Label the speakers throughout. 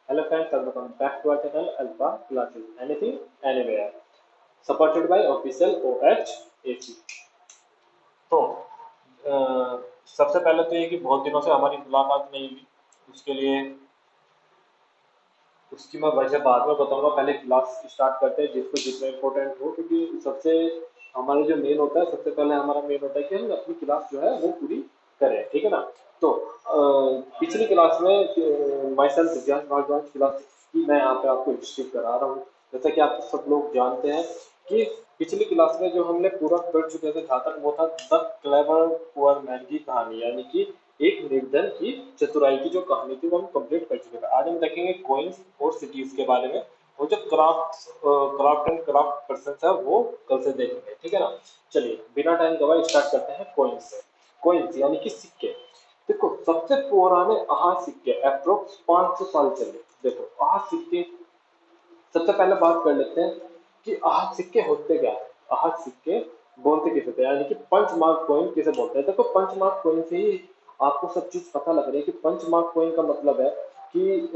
Speaker 1: Hello friends, welcome back to our channel Alpha Classes. Anything, anywhere. Supported by official OHAC. तो सबसे पहले तो ये कि बहुत दिनों से हमारी मुलाकात नहीं हुई, उसके लिए उसकी मैं वजह बाद में बताऊंगा। पहले क्लास स्टार्ट करते हैं जिसको जितना इम्पोर्टेंट हो, क्योंकि सबसे हमारा जो मेन होता है, सबसे पहले हमारा मेन होता है कि हम अपनी क्लास जो है वो पूरी करें, ठीक है ना। तो पिछली क्लास में myself Divyansh Bhardwaj class की मैं यहाँ पे आपको हिस्ट्री करा रहा हूँ। जैसा कि आप सब लोग जानते हैं कि पिछली क्लास में जो हमने पूरा कर चुके थे जहाँ तक वो था द क्लेवर पुअर मैन की कहानी, यानी कि एक निर्धन की चतुराई की जो कहानी थी वो हम कंप्लीट कर चुके थे। आज हम देखेंगे कॉइन्स और सिटीज के बारे में, और जो क्राफ्ट एंड क्राफ्ट पर्सन है वो कल से देखेंगे, ठीक है ना। चलिए बिना टाइम गवाए स्टार्ट करते हैं कॉइन्स से। कॉइन्स यानी कि सिक्के। देखो सबसे पुराने आहत सिक्के अप्रोक्स 500 साल चले। देखो आहत सिक्के, सबसे पहले बात कर लेते हैं कि आहत सिक्के होते क्या है। आहत सिक्के बोलते किसे थे, यानी कि पंच मार्क कॉइन किसे बोलते हैं। देखो पंच मार्क कॉइन से ही आपको सब चीज पता लग रही है कि पंच मार्क कॉइन का मतलब है कि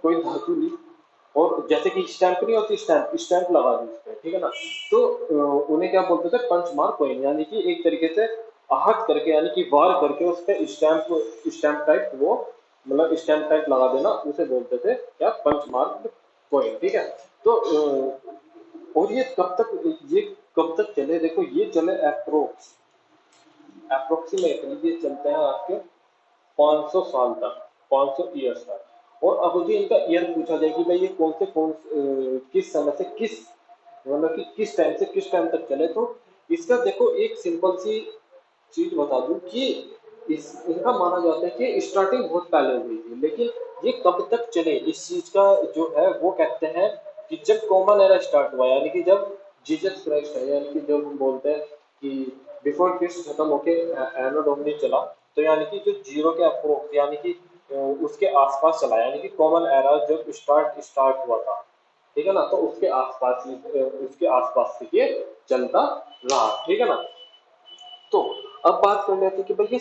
Speaker 1: कोई धातु ली और जैसे कि स्टैंप नहीं होती, स्टैंप स्टैंप लगा दी उस पर, ठीक है ना। तो उन्हें क्या बोलते थे, पंच मार्क कॉइन, यानी कि एक तरीके से आहत करके यानी कि वार करके उस पर स्टैंप स्टैंप टाइप वो मतलब स्टैंप टाइप लगा देना, उसे बोलते थे क्या, पंच मार्क कॉइन, ठीक है। तो और ये कब तक चले, देखो ये चले अप्रोक्सीमेटली ये चलते हैं आपके 500 साल तक, 500 ईयर्स तक। और अब मुझे इनका ईयर पूछा जाए कि भाई ये किस समय से किस मतलब कि किस टाइम से किस टाइम तक चले, तो इसका देखो एक सिंपल सी चीज बता दूं कि इनका माना जाता है कि स्टार्टिंग बहुत पहले हुई थी, लेकिन ये कब तक चले इस चीज का जो है वो कहते हैं कि जब कॉमन एरा स्टार्ट हुआ, यानी कि जब जीसस क्राइस्ट है, यानी कि जब हम बोलते हैं कि बिफोर क्रिस्ट खत्म होके एनो डोमिनी चला, तो यानी कि जो जीरो के अप्रोक्स यानी कि उसके आसपास चला, यानी कि कॉमन एरा जब स्टार्ट हुआ था, ठीक है ना। तो उसके आसपास से ये चलता रहा, ठीक है ना। तो अब बात कर लेते हैं कि भाई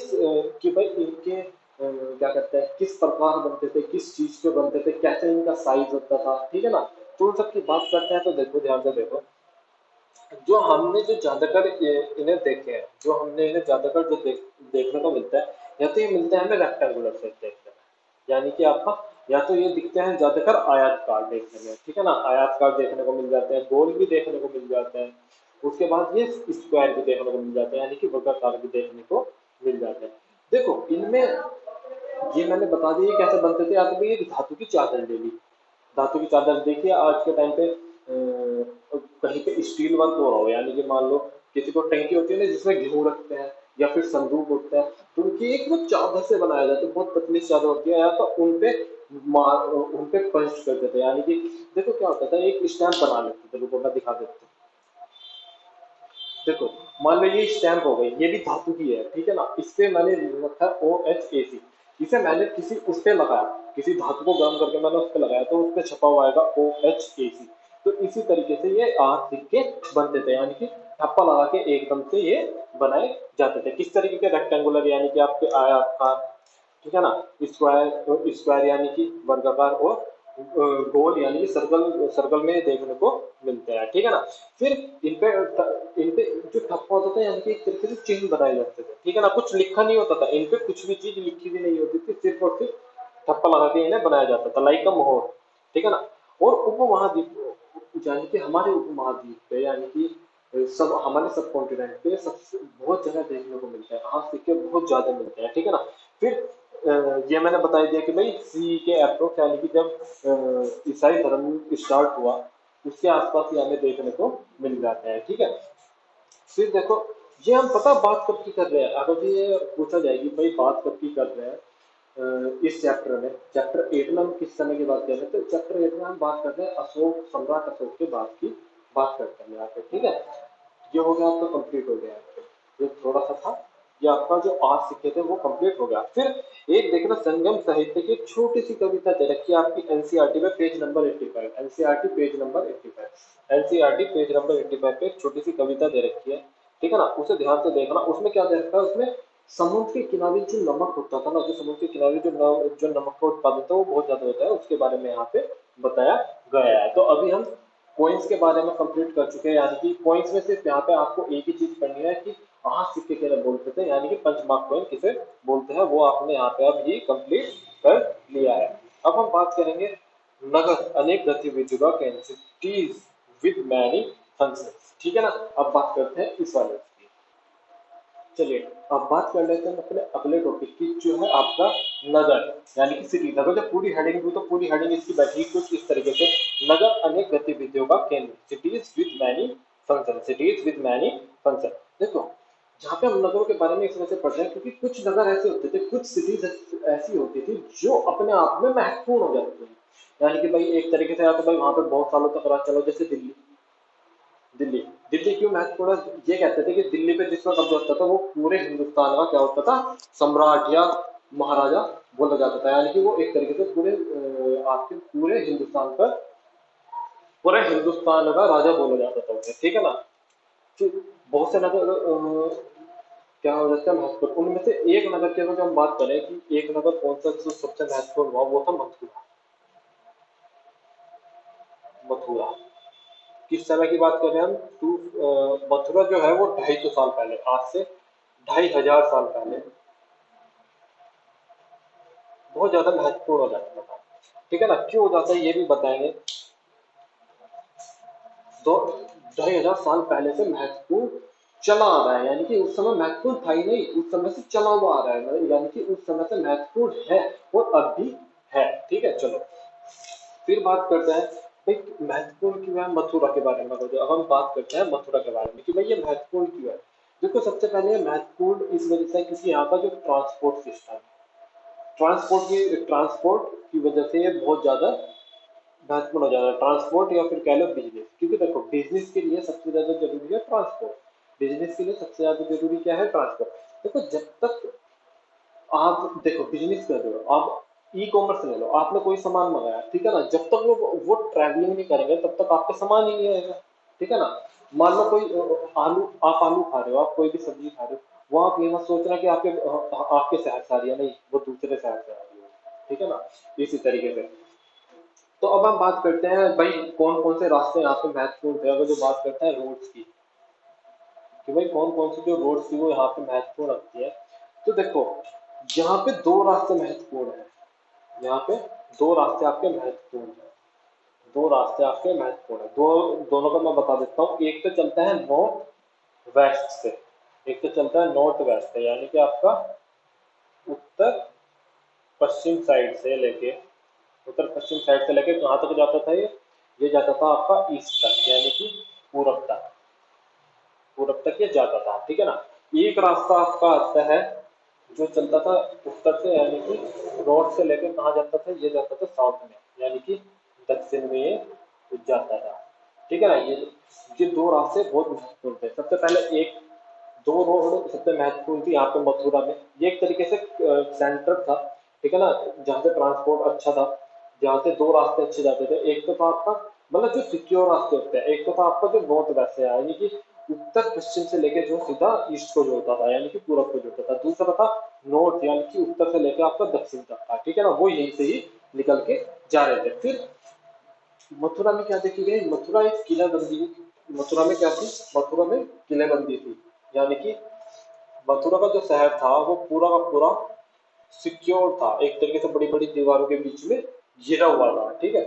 Speaker 1: कि भाई इनके क्या कहते हैं, किस प्रकार बनते थे, किस चीज के बनते थे, कैसे इनका साइज होता था, ठीक है ना। तो उन सब की बात करते हैं। तो देखो ध्यान से देखो, जो हमने जो ज्यादातर इन्हें देखे हैं, जो हमने इन्हें ज्यादातर देखने को मिलता है, या तो ये मिलता है हमें रेक्टेंगुलर से देखने में, यानी कि आपका या तो ये दिखते हैं ज्यादातर आयतकार देखने में, ठीक है ना। आयतकार देखने को मिल जाते हैं, गोल भी देखने को मिल जाते हैं, उसके बाद ये स्क्वायर भी देखने को मिल जाते हैं, यानी कि वर्गाकार भी देखने को मिल जाते हैं। देखो इनमें ये मैंने बता दिया कैसे बनते थे। या तो ये धातु की चादर ले ली, धातु की चादर देखिए आज के टाइम पे कहीं पे स्टील वर्क हो रहा हो, यानी कि मान लो किसी को टंकी होती है ना जिसमें गेहूं रखते हैं, या फिर संदूक होता है, तो उनकी एक वो चादर से बनाया जाता है, बहुत पतली चादर होती है, या तो उनपे पंच करते थे, यानी कि देखो क्या होता था, एक स्टैंप बना लेते थे। रुको मैं दिखा देता हूँ। देखो मान लो ये स्टैंप हो गई, ये भी धातु की है, ठीक है ना। इस पे मैंने रखा OHAC, इसे मैंने किसी उस पे लगाया, किसी धातु को गर्म करके मैंने उस पे लगाया, तो उस पे छपा हुआ आएगा OHAC। तो इसी तरीके से ये आठ सिक्के बनते थे, यानी कि ठप्पा लगा के एकदम से ये बनाए जाते थे। किस तरीके के, रेक्टेंगुलर यानी कि आपके आयताकार, ठीक है ना। स्क्वायर यानी कि वर्गाकार, और गोल यानी कि सर्कल सर्कल में देखने को मिलते हैं, ठीक है ना। फिर इन पे जो ठप्पा होता था, यानी कि एक तरीके से चिन्ह बनाए जाते थे, ठीक है ना। कुछ लिखा नहीं होता था इन पे, कुछ भी चीज लिखी भी नहीं होती थी, सिर्फ और सिर्फ ठप्पा लगा के इन्हें बनाया जाता था, लाइक अ मोहर, ठीक है ना। और उपमहाद्वीप यानी कि हमारे उपमहाद्वीप पे, यानी कि सब हमारे सब कॉन्टिनेंट पे सबसे बहुत जगह देखने को मिलता है, हाँ सिक्के बहुत ज्यादा मिलते हैं, ठीक है ना। फिर ये मैंने बता दिया कि भाई सी के अप्रोक्स, यानी कि जब ईसाई धर्म स्टार्ट हुआ उसके आसपास ये हमें देखने को मिल जाते हैं, ठीक है। फिर देखो ये हम पता बात कब की कर रहे हैं, अगर ये पूछा जाएगी भाई बात कब की कर रहे हैं इस चैप्टर में, चैप्टर 8 में हम किस समय की बात कर रहे हैं, तो चैप्टर 8 में हम बात करते हैं अशोक, सम्राट अशोक के बाद की बात करते हैं यहाँ पे, ठीक है। ये हो गया आपका, कंप्लीट हो गया ये थोड़ा सा था, ये आपका जो आज सिक्के थे वो कंप्लीट हो गया। फिर एक देखना, संगम साहित्य की एक छोटी सी कविता दे रखी है आपकी एनसीईआरटी में, page number 85, NCERT page number 85, NCERT page number 85 पे एक छोटी सी कविता दे रखी है, ठीक है ना। उसे ध्यान से देखना, उसमें क्या दे रखा है, उसमें समुद्र के किनारे जो नमक होता था ना, जो समुद्र के किनारे जो नमक का उत्पादन था वो बहुत ज्यादा होता है, उसके बारे में यहाँ पे बताया गया है। तो अभी हम कॉइन्स के बारे में कंप्लीट कर चुके हैं, यानी कि कॉइन्स में सिर्फ यहाँ पे आपको एक ही चीज करनी है कि हाँ सिक्के के बोलते थे, यानी कि पंचमार्क कॉइन किसे बोलते हैं, वो आपने यहाँ पे अब ही कंप्लीट कर लिया है। अब हम बात करेंगे नगद अनेक गतिविधियों का केंद्र, सिटीज विद मैनी फंक्शंस, ठीक है ना। अब बात करते हैं इस वाले की। चलिए अब बात कर लेते हैं अपने अगले टॉपिक की, जो है आपका नगर यानी कि सिटी। नगर जब पूरी हेडिंग थी तो पूरी हेडिंग इसकी बैठी कुछ इस तरीके से, नगर अनेक गतिविधियों का केंद्र, cities with many function, cities with many function. देखो जहाँ पे हम नगरों के बारे में इस वजह से पढ़ रहे हैं क्योंकि कुछ नगर ऐसे होते थे, कुछ सिटीज ऐसी होती थी जो अपने आप में महत्वपूर्ण हो जाती थी। यानी कि भाई एक तरीके से या तो भाई वहां पे बहुत सालों तक राज चलो, जैसे दिल्ली। दिल्ली दिल्ली क्यों महत्वपूर्ण है? ये कहते थे कि दिल्ली पे जिसका कब्जा होता था वो पूरे हिंदुस्तान का क्या होता था, सम्राट या महाराजा बोला जाता था। यानी कि वो एक तरीके से पूरे आपके पूरे हिंदुस्तान का राजा बोला जाता था उन्हें, ठीक है ना। तो बहुत से नगर क्या हो जाता है महत्वपूर्ण, उनमें से एक नगर की अगर हम बात करें कि एक नगर कौन सा जो सबसे महत्वपूर्ण हुआ, वो था मथुरा। मथुरा किस समय की बात कर रहे हैं हम, मथुरा जो है वो 250 साल पहले, आज से 2500 साल पहले बहुत ज्यादा महत्वपूर्ण हो जाता था, ठीक है ना। क्यों हो जाता है ये भी बताएंगे। तो 2500 साल पहले से महत्वपूर्ण चला आ रहा है, यानी कि उस समय महत्वपूर्ण था ही नहीं, उस समय से चला हुआ आ रहा है, यानी कि उस समय से महत्वपूर्ण है और अब भी है, ठीक है। चलो फिर बात करते हैं भाई महत्वपूर्ण क्यों है मथुरा के बारे में। अब हम बात करते हैं मथुरा के बारे में कि भाई ये महत्वपूर्ण क्यों है। देखो सबसे पहले महत्वपूर्ण इस वजह से क्योंकि यहाँ का जो ट्रांसपोर्ट सिस्टम, ट्रांसपोर्ट की वजह से ये बहुत ज्यादा महत्वपूर्ण हो जाता है। ट्रांसपोर्ट या फिर कह लो बिजनेस, क्योंकि देखो बिजनेस के लिए सबसे ज्यादा जरूरी है ट्रांसपोर्ट। बिजनेस के लिए सबसे ज्यादा जरूरी क्या है, ट्रांसपोर्ट। देखो जब तक आप देखो बिजनेस कर रहे हो, आप ई कॉमर्स ले लो, आपने कोई सामान मंगाया, ठीक है ना, जब तक वो ट्रैवलिंग नहीं करेंगे तब तक आपका सामान ही नहीं आएगा, ठीक है ना। मान लो कोई आलू, आप आलू खा रहे हो, आप कोई भी सब्जी खा रहे हो, वो आप ये मत सोचना कि आपके शहर से आ रही है, नहीं वो दूसरे शहर से आ रही है, ठीक है ना। इसी तरीके से तो अब हम बात करते हैं भाई कौन कौन से रास्ते यहाँ पे महत्वपूर्ण थे। अगर जो बात करते हैं रोड्स की, कि भाई कौन कौन सी जो रोड्स थी वो यहाँ पे महत्वपूर्ण रखती है, तो देखो यहाँ पे दो रास्ते महत्वपूर्ण है। यहाँ पे दो रास्ते आपके महत्वपूर्ण है, दो रास्ते आपके महत्वपूर्ण है, दोनों का मैं बता देता हूँ। एक तो चलता है नॉर्थ वेस्ट से, एक तो चलता है नॉर्थ वेस्ट से, यानी कि आपका उत्तर पश्चिम साइड से लेके, उत्तर पश्चिम साइड से लेके कहाँ तक जाता था ये जाता था आपका ईस्ट तक, यानी कि पूरब तक, पूरब तक ये जाता था, ठीक है ना। एक रास्ता आपका आता है जो चलता था उत्तर से, यानी कि नॉर्थ से लेकर कहाँ जाता था, ये जाता था साउथ में, यानी कि दक्षिण में ये जाता था, ठीक है ना। ये दो रास्ते बहुत महत्वपूर्ण थे। सबसे पहले एक दो रोड सबसे महत्वपूर्ण थी यहाँ पे मथुरा में, ये एक तरीके से सेंटर था, ठीक है ना, जहाँ से ट्रांसपोर्ट अच्छा था, जहाँ से दो रास्ते अच्छे जाते थे। एक तो था आपका मतलब जो सिक्योर रास्ते होते हैं, एक तो था आपका जो नॉर्थ वेस्ट है, यानी कि उत्तर पश्चिम से लेके जो सीधा ईस्ट को जोड़ता था, यानी कि पूरब को जोड़ता था। दूसरा था नॉर्थ, यानी कि उत्तर से लेके आपका दक्षिण तक था, ठीक है ना, वो यहीं से ही निकल के जा रहे थे। फिर मथुरा में क्या देखी गई, मथुरा एक किलाबंदी, मथुरा में क्या थी, मथुरा में किलेबंदी थी, यानी कि मथुरा का जो शहर था वो पूरा का पूरा सिक्योर था, एक तरीके से बड़ी बड़ी दीवारों के बीच में घिरा हुआ था, ठीक है।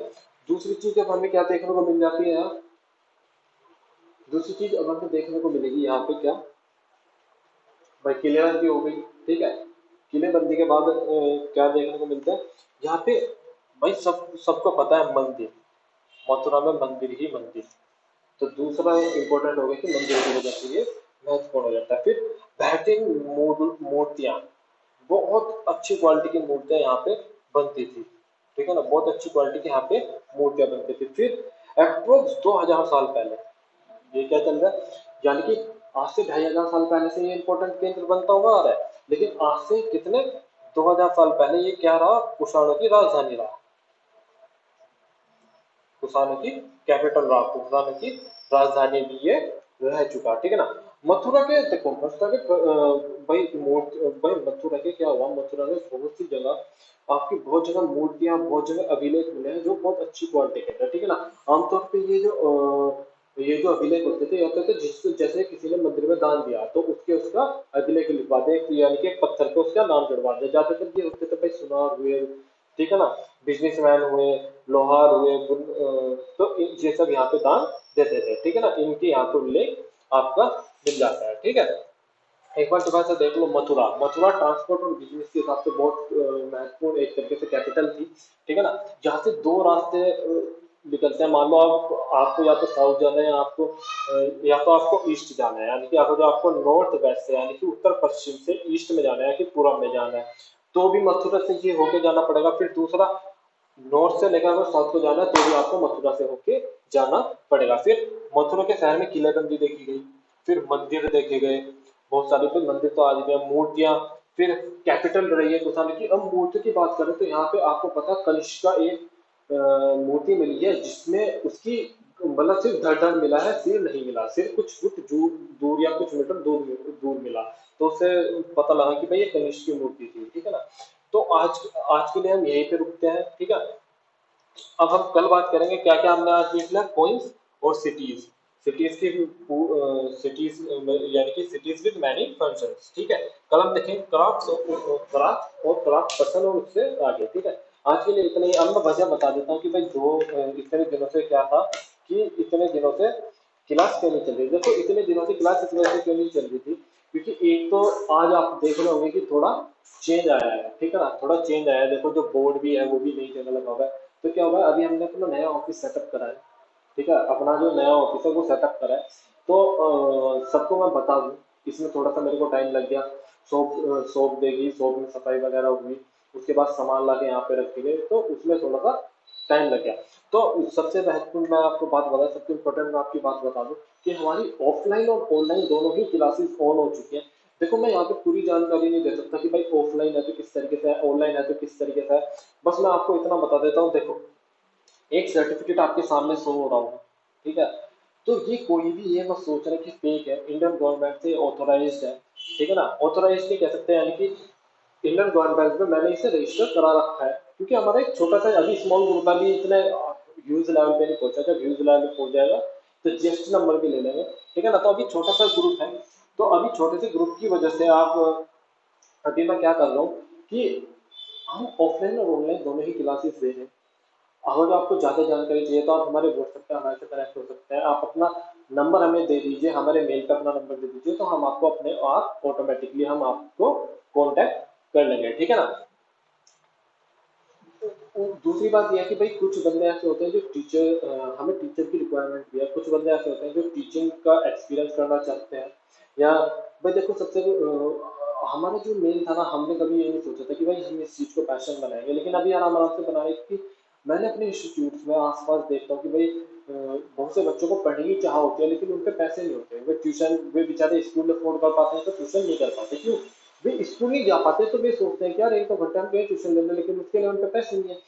Speaker 1: दूसरी चीज अब हमें क्या देखने को मिल जाती है यहाँ, दूसरी चीज अब हमें देखने को मिलेगी यहाँ पे क्या, भाई किलेबंदी हो गई, ठीक है। किलेबंदी के बाद क्या देखने को मिलता है यहाँ पे, भाई सबको पता है मंदिर, मथुरा में मंदिर ही मंदिर, तो दूसरा इम्पोर्टेंट हो गया कि मंदिर की वजह से ये महत्वपूर्ण हो जाता है। फिर बेहतरीन मूर्तियां, बहुत अच्छी क्वालिटी की मूर्तियां यहाँ पे बनती थी, ठीक है ना, बहुत अच्छी क्वालिटी की यहाँ पे मूर्तियां बनती थी। फिर अप्रोक्स 2000 साल पहले ये क्या चल रहा है, यानी कि आज से 2500 साल पहले से ये इंपॉर्टेंट केंद्र बनता हुआ आ रहा है, लेकिन आज से कितने 2000 साल पहले ये क्या रहा, कुषाणों की राजधानी रहा, कुषाणों की कैपिटल रहा, कुषाणों की राजधानी भी ये रह चुका, ठीक है ना। मथुरा के देखो, मथुरा के भाई मथुरा के क्या हुआ, मथुरा में बहुत सी जगह आपकी बहुत जगह मूर्तियां, बहुत जगह अभिलेख मिले हैं जो बहुत अच्छी क्वालिटी के हैं, ठीक है ना। आमतौर पे ये जो अभिलेख होते थे, ये होते थे जिस जैसे किसी ने मंदिर में दान दिया तो उसके उसका अभिलेख लिखवा दे, यानी कि एक पत्थर पे उसका नाम जुड़वा दे। ज्यादातर ये होते थे भाई सुनार हुए, ठीक है ना, बिजनेसमैन हुए, लोहार हुए, तो ये सब यहाँ पे दान देते थे, ठीक है ना। इनके यहाँ पे उल्लेख आपका मिल जाता है, ठीक है। एक बार थोड़ा सा देख लो, मथुरा, मथुरा ट्रांसपोर्ट और बिजनेस के हिसाब से बहुत महत्वपूर्ण एक तरीके से कैपिटल थी, ठीक है ना। जहाँ से दो रास्ते निकलते हैं, मान लो आपको या तो साउथ जाना है, या आपको या तो आपको ईस्ट जाना है, यानी कि अगर जो आपको नॉर्थ वेस्ट से यानी कि उत्तर पश्चिम से ईस्ट में जाना है कि पूरब में जाना है, तो भी मथुरा से ये होके जाना पड़ेगा। फिर दूसरा, नॉर्थ से लेकर अगर साउथ को जाना है तो भी आपको मथुरा से होके जाना पड़ेगा। फिर मथुरा के शहर में किलेबंदी देखी गई, फिर मंदिर देखे गए बहुत सारे, फिर मंदिर तो आज भी हैं, मूर्तियां, फिर कैपिटल रही है कुशाण की। अब मूर्ति की बात करें तो यहाँ पे आपको पता, कनिष्क का एक मूर्ति मिली है जिसमें उसकी मतलब सिर्फ धड़ मिला है, सिर नहीं मिला, सिर कुछ फुट दूर या कुछ मीटर दूर दूर मिला, तो उससे पता लगा कि भाई ये कनिष्क की मूर्ति थी, ठीक है ना। तो आज आज के लिए हम यहीं पे रुकते हैं, ठीक है। अब हम कल बात करेंगे क्या क्या हमने आज देख लिया, कोइंस और सिटीज, सिटीज की सिटीज यानी कि सिटीज विद मैनी फंक्शंस, ठीक है। कल हम देखेंगे क्राफ्ट और क्राफ्ट पर्सन और उससे आगे, ठीक है। आज के लिए इतना ही। अब मैं वजह बता देता हूँ कि भाई जो इतने दिनों से क्या था, कि इतने दिनों से क्लास क्यों नहीं चल रही। देखो इतने दिनों से क्लास इतने दिनों से क्यों नहीं चल रही थी, क्योंकि एक तो आज आप देख रहे होंगे कि थोड़ा चेंज आया है, ठीक है ना, थोड़ा चेंज आया है। देखो जो बोर्ड भी है वो भी नई जगह लगा हुआ है। तो क्या हुआ, अभी हमने अपना नया ऑफिस सेटअप करा है, ठीक है। अपना जो नया ऑफिस है वो सेटअप करा है। तो सबको मैं बता दूं, इसमें थोड़ा सा मेरे को टाइम लग गया। शॉप देगी, शॉप में सफाई वगैरह हुई, उसके बाद सामान ला के यहाँ पे रखे गए, तो उसमें थोड़ा सा टाइम लग गया। तो सबसे महत्वपूर्ण मैं आपको बात बता, सबसे इम्पोर्टेंट मैं आपकी बात बता दूं कि हमारी ऑफलाइन और ऑनलाइन दोनों ही क्लासेस ऑन हो चुकी हैं। देखो मैं यहाँ पे पूरी जानकारी नहीं दे सकता कि भाई ऑफलाइन है तो किस तरीके से है, ऑनलाइन है तो किस तरीके से है। बस मैं आपको इतना बता देता हूँ, देखो एक सर्टिफिकेट आपके सामने शो हो रहा होगा, ठीक है। तो ये कोई भी ये मत सोच रहे कि फेक है, इंडियन गवर्नमेंट से ऑथोराइज्ड है, ठीक है ना। ऑथोराइज्ड नहीं कह सकते, यानी कि इंडियन गवर्नमेंट में मैंने इसे रजिस्टर करा रखा है, क्योंकि हमारा एक छोटा सा अभी स्मॉल ग्रुप अभी इतने ह्यूज लेवल पे नहीं पहुंचा। जब ह्यूज लेवल पे पहुंच जाएगा तो जीएसटी नंबर भी ले लेंगे, ठीक है ना। तो अभी छोटा सा ग्रुप है, तो अभी छोटे से ग्रुप की वजह से आप अभी मैं क्या कर रहा हूँ कि हम ऑफलाइन और ऑनलाइन दोनों ही क्लासेस दे रहे हैं। अगर आपको ज़्यादा जानकारी चाहिए तो आप हमारे व्हाट्सएप पे हमारे से कनेक्ट हो सकते हैं। आप अपना नंबर हमें दे दीजिए, हमारे मेल पे अपना नंबर दे दीजिए, तो हम आपको अपने आप ऑटोमेटिकली हम आपको कांटेक्ट कर लेंगे, ठीक है ना। दूसरी बात यह है कि भाई कुछ बंदे ऐसे होते हैं जो हमें टीचर की रिक्वायरमेंट भी है, कुछ बंदे ऐसे होते हैं जो टीचिंग का एक्सपीरियंस करना चाहते हैं। या भाई देखो हमारा जो मेन था ना, हमने कभी ये नहीं सोचा था कि भाई हम इस चीज़ को पैशन बनाएंगे, लेकिन अभी आराम आराम से बना रहे हैं। कि मैंने अपने इंस्टीट्यूट में आसपास देखता हूँ कि भाई बहुत से बच्चों को पढ़ने की चाह होती है, लेकिन उन पे पैसे नहीं होते, वे बेचारे स्कूल अफोर्ड कर पाते हैं तो ट्यूशन नहीं कर पाते। क्यों? वे स्कूल नहीं जा पाते, तो वे सोचते हैं कि यार एक तो घंटा हम कहीं ट्यूशन ले लें, लेकिन उसके लिए उन पे पैसे नहीं है।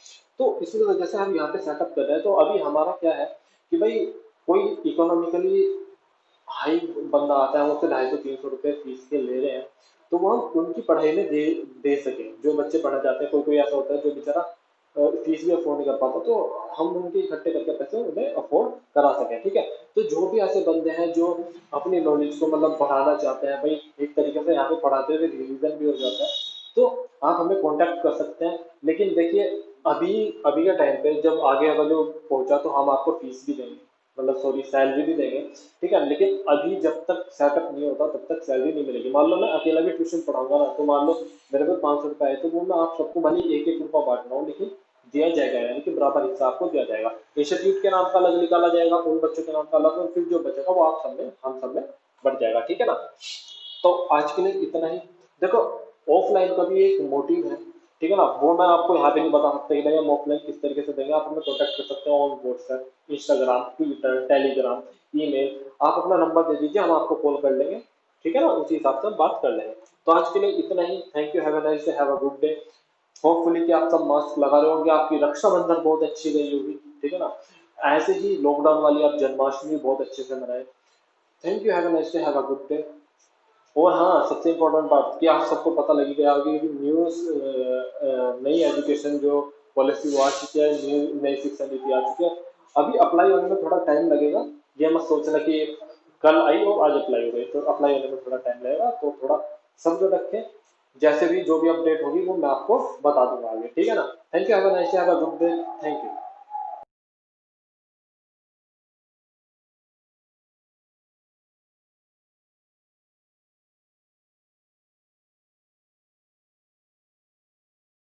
Speaker 1: तो इसी वजह से हम यहाँ पे सेटअप कर रहे हैं। तो अभी हमारा क्या है कि भाई कोई इकोनॉमिकली हाई बंदा आता है, वो उससे 250-300 रुपये फीस के ले रहे हैं, तो वो हम उनकी पढ़ाई में दे सके। जो बच्चे पढ़ना चाहते हैं, कोई कोई ऐसा होता है जो बेचारा फीस भी अफोर्ड नहीं कर पाता, तो हम उनके इकट्ठे करके पैसे उन्हें अफोर्ड करा सकें, ठीक है। तो जो भी ऐसे बंदे हैं जो अपनी नॉलेज को मतलब बढ़ाना चाहते हैं, भाई एक तरीके से यहाँ पे पढ़ाते हुए रिवीजन भी हो जाता है, तो आप हमें कांटेक्ट कर सकते हैं। लेकिन देखिए अभी अभी के टाइम पे जब आगे अगर जो पहुंचा तो हम आपको फीस भी देंगे, मतलब सॉरी सैलरी भी देंगे, ठीक है। लेकिन अभी जब तक सेटअप नहीं होता तब तक सैलरी नहीं मिलेगी। मान लो मैं अकेला भी ट्यूशन पढ़ाऊंगा ना, तो मान लो मेरे को 500 रुपये आए, तो वो मैं आप सबको भले एक एक रुपया बांट रहा हूँ, लेकिन दिया जाएगा, यानी कि बराबर हिस्सा आपको दिया जाएगा। इंस्टीट्यूट के नाम का अलग निकाला जाएगा, उन बच्चों के नाम का अलग, और फिर जो बचेगा वो आप सब में हम सब में बढ़ जाएगा, ठीक है ना। तो आज के लिए इतना ही। देखो ऑफलाइन का भी एक मोटिव है, ठीक है ना, वो मैं आपको यहाँ पे नहीं बता सकता कि भाई हम ऑफलाइन किस तरीके से देंगे। आप हमें कॉन्टैक्ट कर सकते हो on WhatsApp, Instagram, Twitter, Telegram, email. आप अपना नंबर दे दीजिए, हम आपको कॉल कर लेंगे, ठीक है ना, उसी हिसाब से हम बात कर लेंगे। तो आज के लिए इतना ही। Thank you, have a nice day, have a good day. Hopefully कि आप सब मास्क लगा रहे होंगे, आपकी रक्षाबंधन बहुत अच्छी गई होगी, ठीक है ना। ऐसे ही लॉकडाउन वाली आप जन्माष्टमी बहुत अच्छे से मनाए। Thank you, have a nice day, have a good day. और हाँ, सबसे इम्पोर्टेंट बात कि आप सबको पता लगी गया होगी कि न्यूज़ नई एजुकेशन जो पॉलिसी वो आ चुकी है, नई शिक्षा नीति आ चुकी है। अभी अप्लाई होने में थोड़ा टाइम लगेगा, ये मत सोचना कि कल आई और आज अप्लाई हो गई, तो अप्लाई होने में थोड़ा टाइम लगेगा, तो थोड़ा सब्र रखें। जैसे भी जो भी अपडेट होगी वो मैं आपको बता दूंगा आगे, ठीक है ना। Thank you, have a nice day, have a good day, thank you.